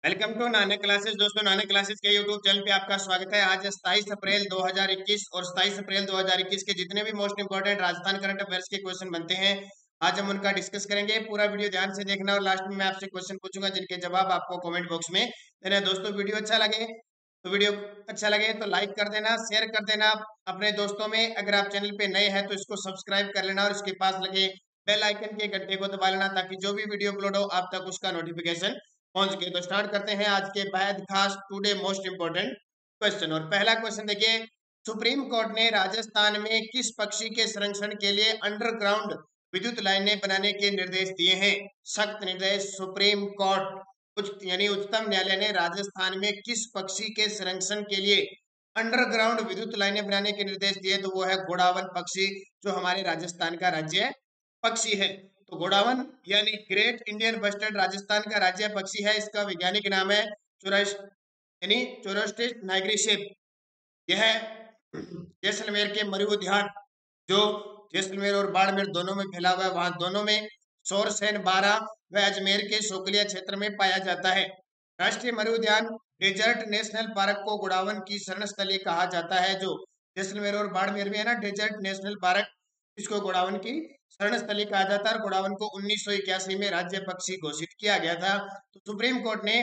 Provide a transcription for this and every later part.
Welcome to Nanak classes. दोस्तों, Nanak classes के YouTube channel पे आपका स्वागत है। आज 27 अप्रैल 2021 और 27 अप्रैल 2021 के जितने भी most important Rajasthan current affairs के क्वेश्चन बनते हैं, आज हम उनका डिस्कस करेंगे। पूरा वीडियो ध्यान से देखना और लास्ट में मैं आपसे क्वेश्चन पूछूंगा जिनके जवाब आपको कमेंट बॉक्स में देना है। दोस्तों, वीडियो अच्छा लगे तो लाइक कर देना, शेयर कर देना अपने दोस्तों में। अगर आप चैनल पे नए हैं तो इसको सब्सक्राइब कर लेना और इसके पास लगे बेल आइकन के घंटे को दबा लेना ताकि जो भी वीडियो अपलोड हो आप तक उसका नोटिफिकेशन पहुंच गए। तो स्टार्ट करते हैं आज के बेहद खास टुडे मोस्ट इंपोर्टेंट क्वेश्चन। और पहला क्वेश्चन देखिए, सुप्रीम कोर्ट ने राजस्थान में किस पक्षी के संरक्षण के लिए अंडरग्राउंड विद्युत लाइनें बनाने के निर्देश दिए हैं? सख्त निर्देश। सुप्रीम कोर्ट यानी उच्चतम न्यायालय ने राजस्थान में किस पक्षी के संरक्षण के लिए अंडरग्राउंड विद्युत लाइनें बनाने के निर्देश दिए? तो वो है घोड़ावन पक्षी, जो हमारे राजस्थान का राज्य पक्षी है। तो घोड़ावन यानी ग्रेट इंडियन बस्टर्ड राजस्थान का राज्य पक्षी है। इसका वैज्ञानिक नाम है चोरोस्टिस नाइग्रिशिप। यह जैसलमेर के मरु उद्यान, जो जैसलमेर और बाड़मेर दोनों में फैला हुआ है, वहां दोनों में सोरसेन 12 व अजमेर के शोकलिया क्षेत्र में पाया जाता है। राष्ट्रीय मरु उद्यान डेजर्ट नेशनल पार्क को घोड़ावन की शरण स्थली कहा जाता है। जो जैसलमेर और बाड़मेर में है ना, डेजर्ट नेशनल पार्क, इसको घोड़ावन की शरण स्थली कहा जाता है। घोड़ावन को 1981 में राज्य पक्षी घोषित किया गया था। तो सुप्रीम कोर्ट ने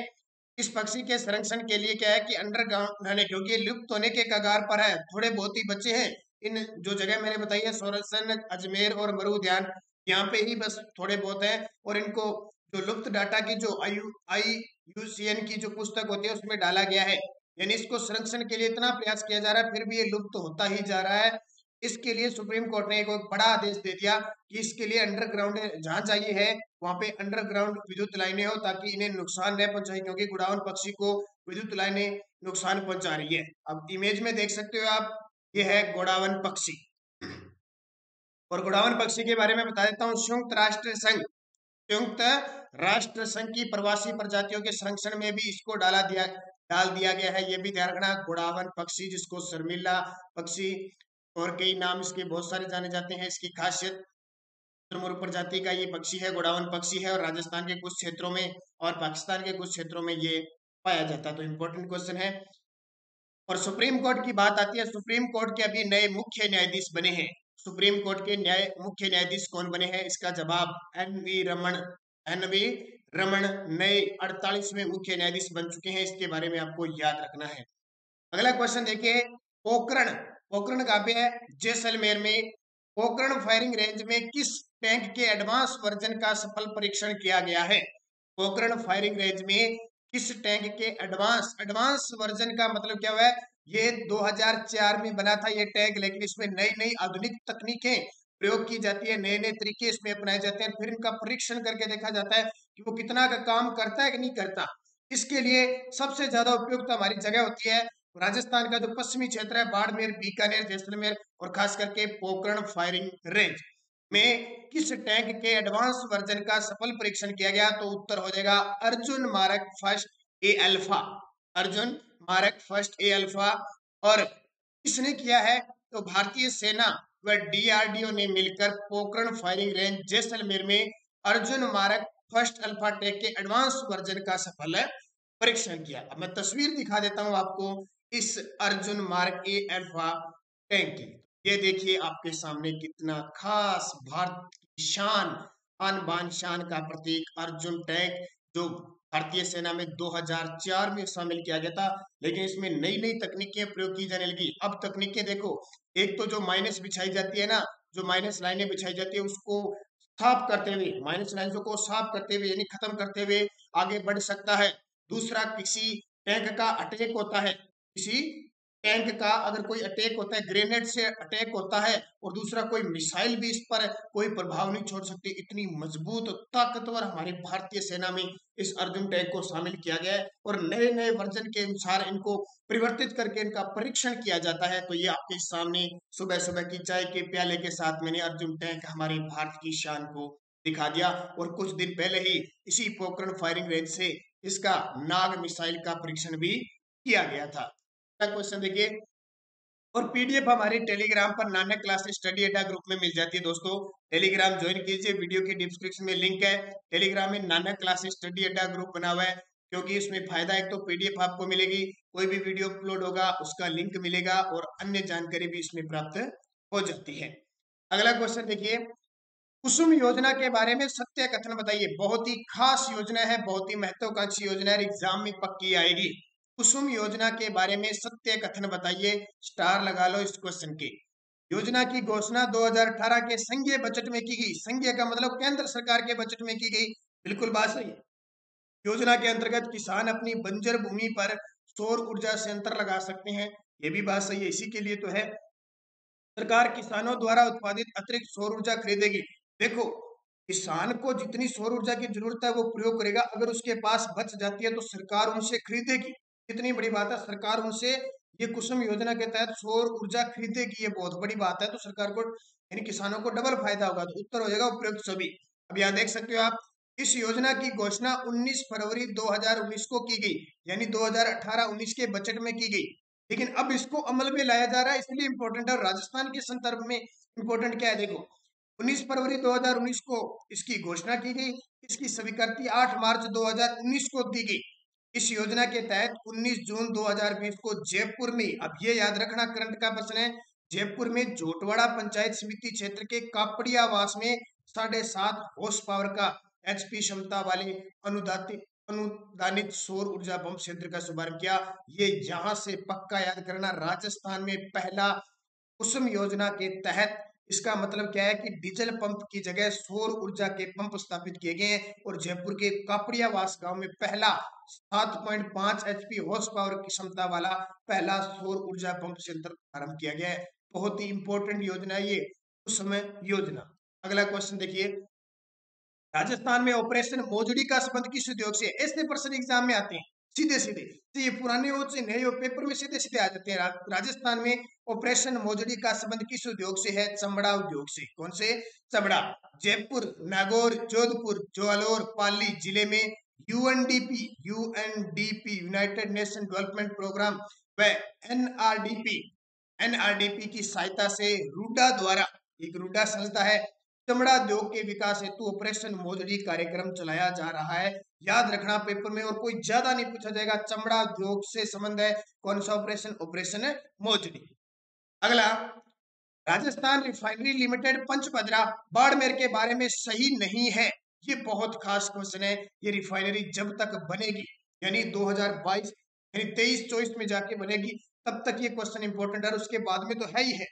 इस पक्षी के संरक्षण के लिए क्या है कि अंडरग्राउंड रहने, क्योंकि ये लुप्त होने के कगार पर है, थोड़े बहुत ही बच्चे हैं। इन जो जगह मैंने बताई है, सोरसन, अजमेर और मरु उद्यान, यहाँ पे ही बस थोड़े बहुत है। और इनको जो लुप्त डाटा की जो IUCN की जो पुस्तक होती है उसमें डाला गया है। यानी इसको संरक्षण के लिए इतना प्रयास किया जा रहा है, फिर भी ये लुप्त होता ही जा रहा है। इसके लिए सुप्रीम कोर्ट ने एक बड़ा आदेश दे दिया कि इसके लिए अंडरग्राउंड जहां चाहिए है वहां पे अंडरग्राउंड विद्युत लाइनें हो, ताकि इन्हें नुकसान न पहुंचाए, क्योंकि घुड़ावन पक्षी को विद्युत लाइनें नुकसान पहुंचा रही है। अब इमेज में देख सकते हो आप, ये है घोड़ावन पक्षी। और घोड़ावन पक्षी के बारे में बता देता हूँ। संयुक्त राष्ट्र संघ की प्रवासी प्रजातियों के संरक्षण में भी इसको डाल दिया गया है। ये भी ध्यान रखना। घोड़ावन पक्षी, जिसको शर्मिला पक्षी और कई नाम इसके बहुत सारे जाने जाते हैं। इसकी खासियत मुर्ग प्रजाति का ये पक्षी है, घोड़ावन पक्षी है, और राजस्थान के कुछ क्षेत्रों में और पाकिस्तान के कुछ क्षेत्रों में ये पाया जाता है। तो इंपॉर्टेंट क्वेश्चन है। और सुप्रीम कोर्ट की बात आती है, सुप्रीम कोर्ट के अभी नए मुख्य न्यायाधीश बने हैं। सुप्रीम कोर्ट के मुख्य न्यायाधीश कौन बने हैं? इसका जवाब एन वी रमन नए 48वें मुख्य न्यायाधीश बन चुके हैं। इसके बारे में आपको याद रखना है। अगला क्वेश्चन देखिए, पोखरण पोखरण कहाँ पे है? जैसलमेर में। पोखरण फायरिंग रेंज में किस टैंक के एडवांस वर्जन का सफल परीक्षण किया गया है? पोखरण फायरिंग रेंज में किस टैंक के एडवांस वर्जन का मतलब क्या हुआ है? ये 2004 में बना था ये टैंक, लेकिन इसमें नई नई आधुनिक तकनीकें प्रयोग की जाती है, नए नए तरीके इसमें अपनाए जाते हैं, फिर इनका परीक्षण करके देखा जाता है कि वो कितना का काम करता है कि नहीं करता। इसके लिए सबसे ज्यादा उपयुक्त हमारी जगह होती है राजस्थान का जो पश्चिमी क्षेत्र है, बाड़मेर, बीकानेर, जैसलमेर और खास करके पोखरण फायरिंग रेंज में किस टैंक के एडवांस वर्जन का सफल परीक्षण किया गया? तो उत्तर हो जाएगा अर्जुन मारक फर्स्ट ए अल्फा। अर्जुन मारक फर्स्ट ए अल्फा। और किसने किया है? तो भारतीय सेना व DRDO ने मिलकर पोखरण फायरिंग रेंज जैसलमेर में अर्जुन मारक फर्स्ट अल्फा टैंक के एडवांस वर्जन का सफल परीक्षण किया। अब मैं तस्वीर दिखा देता हूं आपको इस अर्जुन मार्क ए अल्फा टैंक की। ये देखिए आपके सामने कितना खास भारत की शान, आन बान शान का प्रतीक अर्जुन टैंक, जो भारतीय सेना में 2004 में शामिल किया गया था। लेकिन इसमें नई नई तकनीकें प्रयोग की जाने लगी। अब तकनीकें देखो, एक तो जो माइनस बिछाई जाती है ना, जो माइनस लाइनें बिछाई जाती है उसको साफ करते हुए, माइनस लाइनों को साफ करते हुए यानी खत्म करते हुए आगे बढ़ सकता है। दूसरा, किसी टैंक का अटैक होता है, किसी टैंक का अगर कोई अटैक होता है, ग्रेनेड से अटैक होता है, और दूसरा कोई मिसाइल भी इस पर कोई प्रभाव नहीं छोड़ सकती। इतनी मजबूत और ताकतवर हमारी भारतीय सेना में इस अर्जुन टैंक को शामिल किया गया है, और नए नए वर्जन के अनुसार इनको परिवर्तित करके इनका परीक्षण किया जाता है। तो ये आपके सामने सुबह सुबह की चाय के प्याले के साथ मैंने अर्जुन टैंक हमारे भारत की शान को दिखा दिया। और कुछ दिन पहले ही इसी पोखरण फायरिंग रेंज से इसका नाग मिसाइल का परीक्षण भी किया गया था। क्वेश्चन देखिए, और PDF हमारे टेलीग्राम पर नानक क्लासेस स्टडी अड्डा ग्रुप में मिल जाती है। दोस्तों, टेलीग्राम ज्वाइन कीजिए, वीडियो की डिस्क्रिप्शन में लिंक है। टेलीग्राम में नानक क्लासेस स्टडी अड्डा ग्रुप बना हुआ है, क्योंकि इसमें फायदा एक तो पीडीएफ आपको मिलेगी, कोई भी वीडियो अपलोड होगा उसका लिंक मिलेगा और अन्य जानकारी भी इसमें प्राप्त हो जाती है। अगला क्वेश्चन देखिए, कुसुम योजना के बारे में सत्य कथन बताइए। बहुत ही खास योजना है, बहुत ही महत्वाकांक्षी योजना है, एग्जाम में पक्की आएगी। कुसुम योजना के बारे में सत्य कथन बताइए, स्टार लगा लो इस क्वेश्चन के। योजना की घोषणा 2018 के संघीय बजट में की गई। संघीय का मतलब केंद्र सरकार के बजट में की गई, बिल्कुल बात सही है। योजना के अंतर्गत किसान अपनी बंजर भूमि पर सौर ऊर्जा संयंत्र लगा सकते हैं, ये भी बात सही है। इसी के लिए तो है सरकार किसानों द्वारा उत्पादित अतिरिक्त सौर ऊर्जा खरीदेगी। देखो, किसान को जितनी सौर ऊर्जा की जरूरत है वो प्रयोग करेगा, अगर उसके पास बच जाती है तो सरकार उनसे खरीदेगी। कितनी बड़ी बात है, सरकार उनसे ये कुसुम योजना के तहत सौर ऊर्जा खरीदेगी, ये बहुत बड़ी बात है। तो सरकार को यानी किसानों को डबल फायदा होगा। तो उत्तर हो जाएगा उपयुक्त सभी। अब यहाँ देख सकते हो आप, इस योजना की घोषणा 19 फरवरी 2019 को की गई, यानी 2018-19 के बजट में की गई। लेकिन अब इसको अमल में लाया जा रहा है, इसलिए इंपॉर्टेंट है। राजस्थान के संदर्भ में इंपॉर्टेंट क्या है, देखो 19 फरवरी 2019 को इसकी घोषणा की गई, इसकी स्वीकृति 8 मार्च 2019 को दी गई। इस योजना के तहत 19 जून 2020 को जयपुर में, अब ये याद रखना करंट का प्रश्न है, जयपुर में जोटवाड़ा पंचायत समिति क्षेत्र के कापड़ियावास में 7.5 हॉर्स पावर का एचपी क्षमता वाले अनुदानित सौर ऊर्जा पंप क्षेत्र का शुभारंभ किया। ये यहां से पक्का याद करना, राजस्थान में पहला कुसुम योजना के तहत, इसका मतलब क्या है कि डीजल पंप की जगह सौर ऊर्जा के पंप स्थापित किए गए हैं। और जयपुर के कापड़ियावास गांव में पहला 7.5 एचपी हॉर्स पावर की क्षमता वाला पहला सौर ऊर्जा पंप संयंत्र आरंभ किया गया है। बहुत ही इंपॉर्टेंट योजना है ये कुसुम योजना। अगला क्वेश्चन देखिए, राजस्थान में ऑपरेशन मोजड़ी का संबंध किस उद्योग से? ऐसे प्रश्न एग्जाम में आते हैं सीधे सीधे, तो ये पुराने हो से नए हो, पेपर में सीधे सीधे आ जाते हैं। राजस्थान में ऑपरेशन मोजड़ी का संबंध किस उद्योग से है? चमड़ा उद्योग से। कौन से? चमड़ा। जयपुर, नागौर, जोधपुर, जालौर, पाली जिले में UNDP United Nation Development Programme व एनआरडीपी की सहायता से रूडा द्वारा, एक रूडा संस्था है, चमड़ा उद्योग के विकास हेतु ऑपरेशन मोजड़ी कार्यक्रम चलाया जा रहा है। याद रखना पेपर में, और कोई ज्यादा नहीं पूछा जाएगा। चमड़ा उद्योग से संबंध है, कौन सा ऑपरेशन? ऑपरेशन मोजड़ी। अगला, राजस्थान रिफाइनरी लिमिटेड पंचभद्रा बाड़मेर के बारे में सही नहीं है। ये बहुत खास क्वेश्चन है। ये रिफाइनरी जब तक बनेगी, यानी 2022 यानी 23-24 में जाके बनेगी, तब तक ये क्वेश्चन इंपॉर्टेंट है, और उसके बाद में तो है ही है।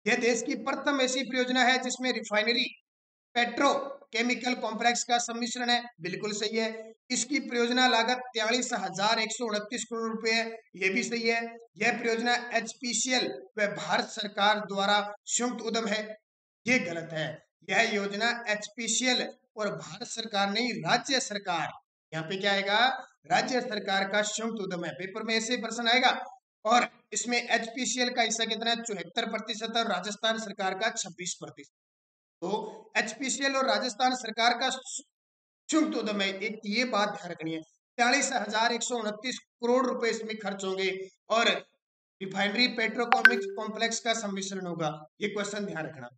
यह देश की प्रथम ऐसी परियोजना है जिसमें रिफाइनरी पेट्रो केमिकल कॉम्प्लेक्स का सम्मिश्रण है, बिल्कुल सही है। इसकी परियोजना लागत 43,129 करोड़ रुपए है, यह भी सही है। यह परियोजना एचपीसीएल व भारत सरकार द्वारा संयुक्त उद्यम है, ये गलत है। यह योजना एचपीसीएल और भारत सरकार नहीं, राज्य सरकार, यहाँ पे क्या आएगा? राज्य सरकार का संयुक्त उद्यम है। पेपर में ऐसे प्रश्न आएगा। और इसमें एचपीसीएल का हिस्सा कितना है? 74% और राजस्थान सरकार का 26%। तो एचपीसीएल और राजस्थान सरकार का संयुक्त उद्यम है, एक ये बात ध्यान रखनी है। 43,129 करोड़ रुपए इसमें खर्च होंगे, और रिफाइनरी पेट्रोकेमिकल कॉम्प्लेक्स का सम्मिश्रण होगा, ये क्वेश्चन ध्यान रखना।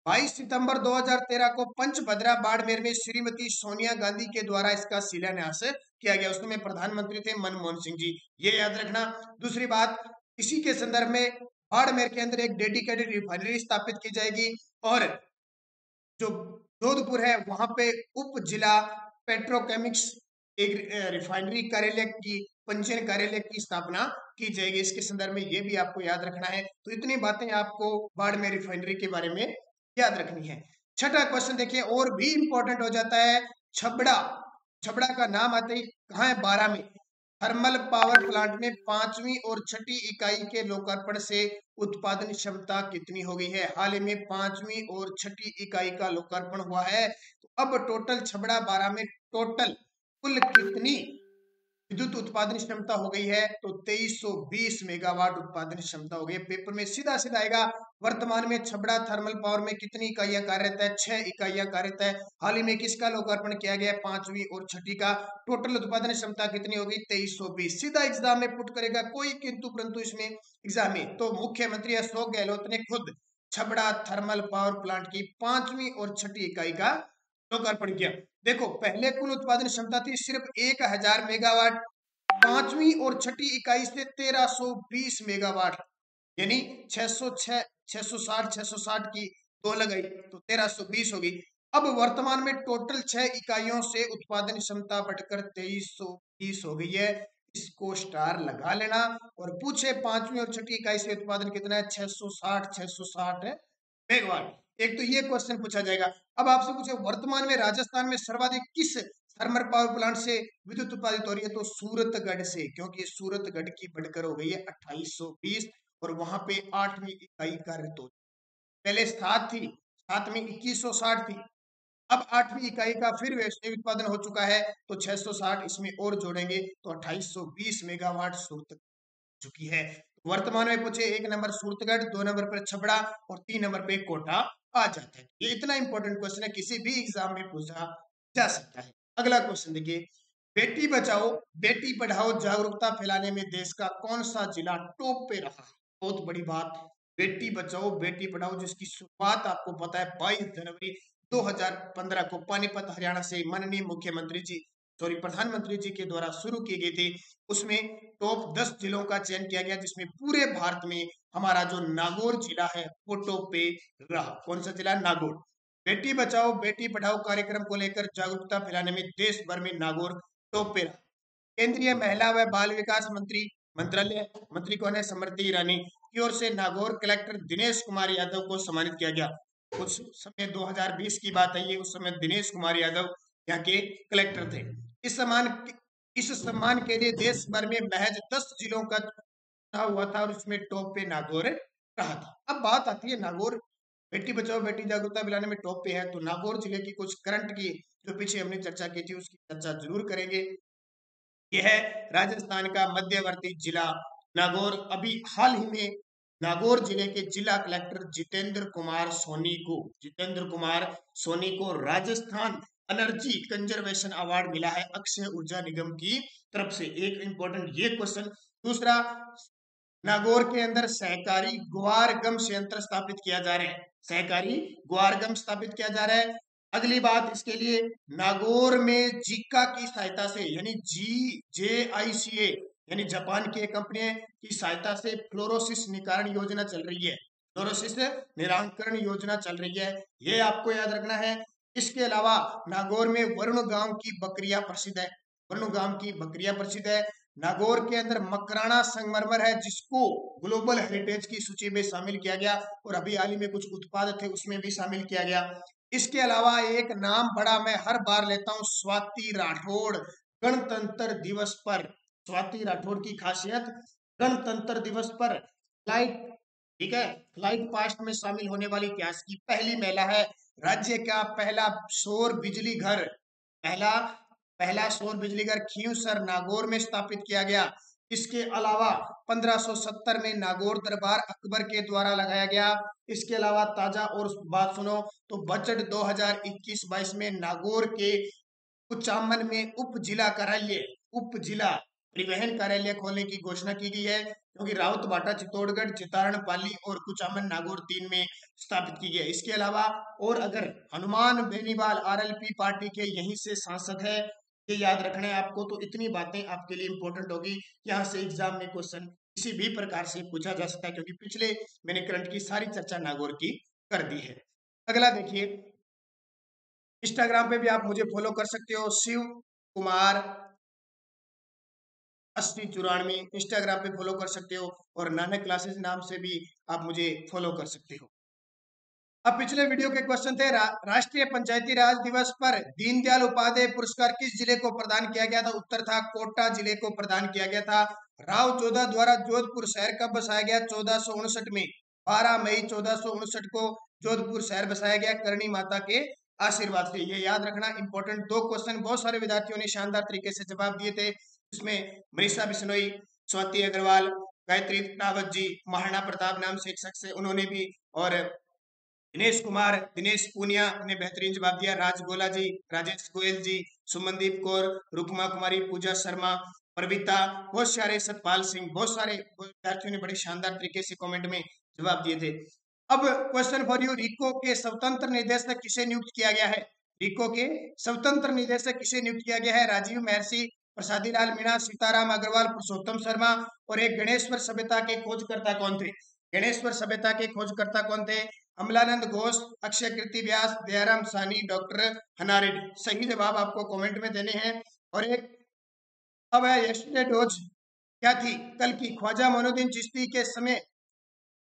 22 सितंबर 2013 को पंचभद्रा बाड़मेर में श्रीमती सोनिया गांधी के द्वारा इसका शिलान्यास किया गया। उस समय प्रधानमंत्री थे मनमोहन सिंह जी, ये याद रखना। दूसरी बात, इसी के संदर्भ में बाड़मेर के अंदर एक डेडिकेटेड रिफाइनरी स्थापित की जाएगी, और जो जोधपुर है वहां पे उप जिला पेट्रोकेमिक्स एक रिफाइनरी कार्यालय की, पंजीयन कार्यालय की स्थापना की जाएगी। इसके संदर्भ में ये भी आपको याद रखना है। तो इतनी बातें आपको बाड़मेर रिफाइनरी के बारे में याद रखनी है। छठा क्वेश्चन देखिए, और भी इंपॉर्टेंट हो जाता है। छबड़ा, छबड़ा का नाम आते ही कहाँ है? 12 में। थर्मल पावर प्लांट में 5वीं और 6ठी इकाई के लोकार्पण से उत्पादन क्षमता कितनी हो गई है? हाल ही में 5वीं और 6ठी इकाई का लोकार्पण हुआ है। तो अब टोटल छबड़ा 12 में टोटल कुल कितनी विद्युत उत्पादन क्षमता हो गई है? तो 2320 मेगावाट उत्पादन क्षमता हो गई है। पेपर में सीधा सीधा आएगा। वर्तमान में छबड़ा थर्मल पावर में कितनी इकाइयां कार्यरत है? 6 इकाइयां कार्यरत है। हाल ही में किसका लोकार्पण किया गया? 5वीं और 6ठी का। टोटल उत्पादन क्षमता कितनी होगी? 2320। सीधा एग्जाम में पुट करेगा, कोई किंतु परंतु इसमें एग्जाम में। तो मुख्यमंत्री अशोक गहलोत ने खुद छबड़ा थर्मल पावर प्लांट की 5वीं और 6ठी इकाई का लोकार्पण किया। देखो पहले कुल उत्पादन क्षमता थी सिर्फ 1000 मेगावाट, पांचवी और छठी इकाई से 1320 मेगावाट, यानी 606 660 660 की दो लगाई तो 1320 होगी। अब वर्तमान में टोटल 6 इकाइयों से उत्पादन क्षमता बढ़कर 2320 हो गई है। इसको स्टार लगा लेना। और पूछे पांचवी और छठी इकाई से उत्पादन कितना है, 660 मेगावाट। एक तो ये क्वेश्चन पूछा जाएगा। अब आपसे पूछे वर्तमान में राजस्थान में सर्वाधिक किस थर्मल पावर प्लांट से विद्युत उत्पादित हो रही है, तो सूरतगढ़ से, क्योंकि सूरतगढ़ की बढ़कर हो गई है 2820 और वहां पे 8वीं इकाई कार्यरत हो। पहले 7 थी, 7 में 2160 थी, अब 8वीं इकाई का फिर वैश्विक उत्पादन हो चुका है तो 660 इसमें और जोड़ेंगे तो 2820 मेगावाट सूरत चुकी है। वर्तमान में पूछे 1 नंबर सूरतगढ़, 2 नंबर पर छबड़ा और 3 नंबर पे कोटा आ जाता है। ये इतना इंपॉर्टेंट क्वेश्चन है, किसी भी एग्जाम में पूछा जा सकता है। अगला क्वेश्चन देखिए, बेटी बचाओ बेटी पढ़ाओ जागरूकता फैलाने में देश का कौन सा जिला टॉप पे रहा है? बहुत बड़ी बात, बेटी बचाओ बेटी पढ़ाओ जिसकी शुरुआत आपको पता है 22 जनवरी 2015 को पानीपत हरियाणा से माननीय मुख्यमंत्री जी सॉरी प्रधानमंत्री जी के द्वारा शुरू की गई थी। उसमें टॉप 10 जिलों का चयन किया गया, जिसमें पूरे भारत में हमारा जो नागौर जिला है वो टॉप पे रहा। कौन सा जिला? नागौर। बेटी बचाओ बेटी पढ़ाओ कार्यक्रम को लेकर जागरूकता फैलाने में देश भर में नागौर टॉप पे रहा। केंद्रीय महिला व बाल विकास मंत्रालय मंत्री कौन है? स्मृति ईरानी की ओर से नागौर कलेक्टर दिनेश कुमार यादव को सम्मानित किया गया। उस समय 2020 की बात है, ये उस समय दिनेश कुमार यादव यहाँ के कलेक्टर थे। इस सम्मान के लिए देश भर में महज 10 जिलों का चुनाव हुआ था और उसमें टॉप पे नागौर रहा था। अब बात आती है नागौर बेटी बचाओ बेटी जागरूकता फैलाने में टॉप पे है, तो नागौर जिले की कुछ करंट की जो पीछे हमने चर्चा की थी उसकी चर्चा जरूर करेंगे। यह है राजस्थान का मध्यवर्ती जिला नागौर। अभी हाल ही में नागौर जिले के जिला कलेक्टर जितेंद्र कुमार सोनी को राजस्थान एनर्जी कंजर्वेशन अवार्ड मिला है अक्षय ऊर्जा निगम की तरफ से। एक इंपॉर्टेंट ये क्वेश्चन। दूसरा, नागौर के अंदर सहकारी ग्वार गम संयंत्र स्थापित किया जा रहा है, सहकारी ग्वार गम स्थापित किया जा रहा है। अगली बात इसके लिए नागौर में जीका की सहायता से यानी JICA यानी जापान की एक कंपनी की सहायता से फ्लोरोसिस निवारण योजना चल रही है, फ्लोरोसिस निराकरण योजना चल रही है, ये आपको याद रखना है। इसके अलावा नागौर में वरुण गांव की बकरियां प्रसिद्ध है, वरुण गांव की बकरियां प्रसिद्ध है। नागौर के अंदर मकराना संगमरमर है जिसको ग्लोबल हेरिटेज की सूची में शामिल किया गया और अभी हाल ही में कुछ उत्पाद थे उसमें भी शामिल किया गया। इसके अलावा एक नाम बड़ा मैं हर बार लेता हूं, स्वाति राठौड़ गणतंत्र दिवस पर, स्वाति राठौड़ की खासियत गणतंत्र दिवस पर फ्लाइट, ठीक है, फ्लाइट पास्ट में शामिल होने वाली इतिहास की पहली महिला है। राज्य का पहला सौर बिजली घर पहला सौर बिजली घर खींवसर नागौर में स्थापित किया गया। इसके अलावा 1570 में नागौर दरबार अकबर के द्वारा लगाया गया। इसके अलावा ताजा और बात सुनो तो बजट 2021-22 में नागौर के कुचामन में उप जिला परिवहन कार्यालय खोलने की घोषणा की गई है, क्योंकि राउत भाटा चित्तौड़गढ़ चितारण पाली और कुचामन नागौर 3 में स्थापित की गई है। इसके अलावा और अगर हनुमान बेनीवाल RLP पार्टी के यहीं से सांसद है, ये याद रखना है आपको। तो इतनी बातें आपके लिए इंपॉर्टेंट होगी, यहाँ से एग्जाम में क्वेश्चन किसी भी प्रकार से पूछा जा सकता है, क्योंकि पिछले मैंने करंट की सारी चर्चा नागौर की कर दी है। अगला देखिए, इंस्टाग्राम पे भी आप मुझे फॉलो कर सकते हो, शिव कुमार 8094 इंस्टाग्राम पे फॉलो कर सकते हो और नानक क्लासेस नाम से भी आप मुझे फॉलो कर सकते हो। अब पिछले वीडियो के क्वेश्चन थे, राष्ट्रीय पंचायती राज दिवस पर दीनदयाल उपाध्याय पुरस्कार किस जिले को प्रदान किया गया था? उत्तर था कोटा जिले को प्रदान किया गया था। राव जोधा द्वारा जोधपुर शहर कब बसाया गया? 1459 में, 12 मई 1459 को जोधपुर शहर बसाया गया करणी माता के आशीर्वाद से। ये याद रखना इंपॉर्टेंट। दो क्वेश्चन बहुत सारे विद्यार्थियों ने शानदार तरीके से जवाब दिए थे, इसमें मनीषा बिश्नोई, स्वाति अग्रवाल, गायत्री रावत जी, महाराणा प्रताप नाम से एक शख्स है उन्होंने भी, और दिनेश पूनिया ने बेहतरीन जवाब दिया, राज गोला जी, राजेश गोयल जी, सुमनदीप कौर, रुकमा कुमारी, पूजा शर्मा, प्रवीता, बहुत सारे, सतपाल सिंह, बहुत सारे विद्यार्थियों ने बड़े शानदार तरीके से कमेंट में जवाब दिए थे। अब क्वेश्चन फॉर यू, रिको के स्वतंत्र निदेशक किसे नियुक्त किया गया है? रीको के स्वतंत्र निदेशक किसे नियुक्त किया गया है? राजीव महर्षि, प्रसादी लाल मीणा, सीताराम अग्रवाल, पुरुषोत्तम शर्मा। और एक गणेश्वर सभ्यता के खोजकर्ता कौन थे? गणेश्वर सभ्यता के खोजकर्ता कौन थे? अमलानंद घोष, अक्षय कीर्ति व्यास, दयाराम साहनी, डॉक्टर हना रेड्डी। सही जवाब आपको कमेंट में देने हैं। और एक अब है यस्टरडे डोज क्या थी? कल की। ख्वाजा मोइनुद्दीन चिश्ती के समय,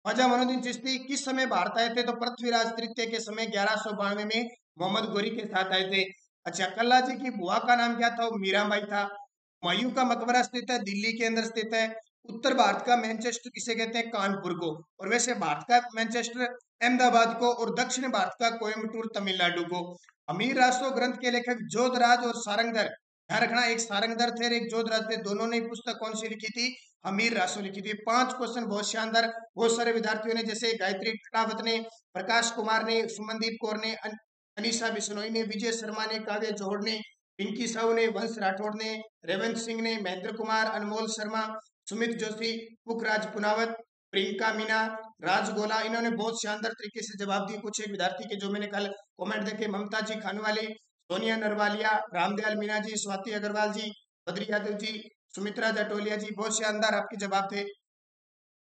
ख्वाजा मोइनुद्दीन चिश्ती किस समय भारत आए थे? तो पृथ्वीराज तृतीय के समय 1192 में मोहम्मद गोरी के साथ आए थे। अच्छा, कल्ला जी की बुआ का नाम क्या था? मीराबाई था। हुमायूं का मकबरा स्थित है दिल्ली के अंदर स्थित है। उत्तर भारत का मैनचेस्टर किसे कहते हैं? कानपुर को। और वैसे भारत का मैनचेस्टर अहमदाबाद को, और दक्षिण भारत का कोयम्बटूर तमिलनाडु को। अमीर रासो ग्रंथ के लेखक जोधराज और सारंगधर, ध्यान रखना, एक सारंगधर थे और एक जोधराज थे, दोनों ने पुस्तक कौन सी लिखी थी? अमीर रासो लिखी थी। 5 क्वेश्चन बहुत शानदार, बहुत सारे विद्यार्थियों ने, जैसे गायत्री खटावत ने, प्रकाश कुमार ने, सुमनदीप कौर ने, अनीसा बिश्नोई ने, विजय शर्मा ने, काव्य जौहर ने, पिंकी साहू ने, वंश राठौड़ ने, रेवंत सिंह ने, महेंद्र कुमार, अनमोल शर्मा, सुमित जोशी, पुखराज पुनावत, प्रियंका मीना, राजगोला, इन्होंने बहुत शानदार तरीके से जवाब दिए। कुछ एक विद्यार्थी के जो मैंने कल कमेंट देखे, ममता जी खानवाली, सोनिया नरवालिया, रामदयाल मीना जी, स्वाति अग्रवाल जी, बद्री यादव जी, सुमित्रा जाटोलिया जी, बहुत शानदार आपके जवाब थे।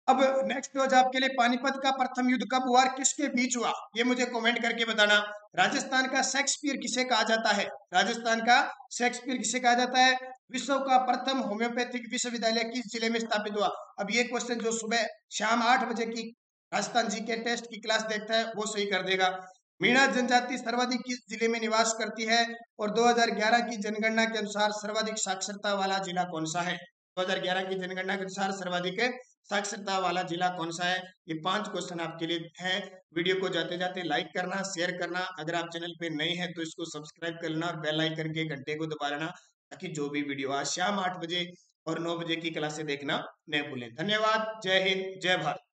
अब नेक्स्ट रोज आपके लिए, पानीपत का प्रथम युद्ध कब हुआ और किसके बीच हुआ? ये मुझे कमेंट करके बताना। राजस्थान का शेक्सपियर किसे कहा जाता है? राजस्थान का शेक्सपियर किसे कहा जाता है? विश्व का प्रथम होम्योपैथिक विश्वविद्यालय किस जिले में स्थापित हुआ? अब ये क्वेश्चन जो सुबह शाम 8 बजे की राजस्थान जी के टेस्ट की क्लास देखता है वो सही कर देगा। मीणा जनजाति सर्वाधिक किस जिले में निवास करती है? और 2011 की जनगणना के अनुसार सर्वाधिक साक्षरता वाला जिला कौन सा है? 2011 की जनगणना के अनुसार सर्वाधिक साक्षरता वाला जिला कौन सा है? ये 5 क्वेश्चन आपके लिए हैं। वीडियो को जाते जाते लाइक करना, शेयर करना, अगर आप चैनल पे नए हैं तो इसको सब्सक्राइब कर लेना और बेल आइकन के घंटे को दबा लेना, ताकि जो भी वीडियो आज शाम 8 बजे और 9 बजे की क्लासे देखना न भूलें। धन्यवाद। जय हिंद, जय भारत।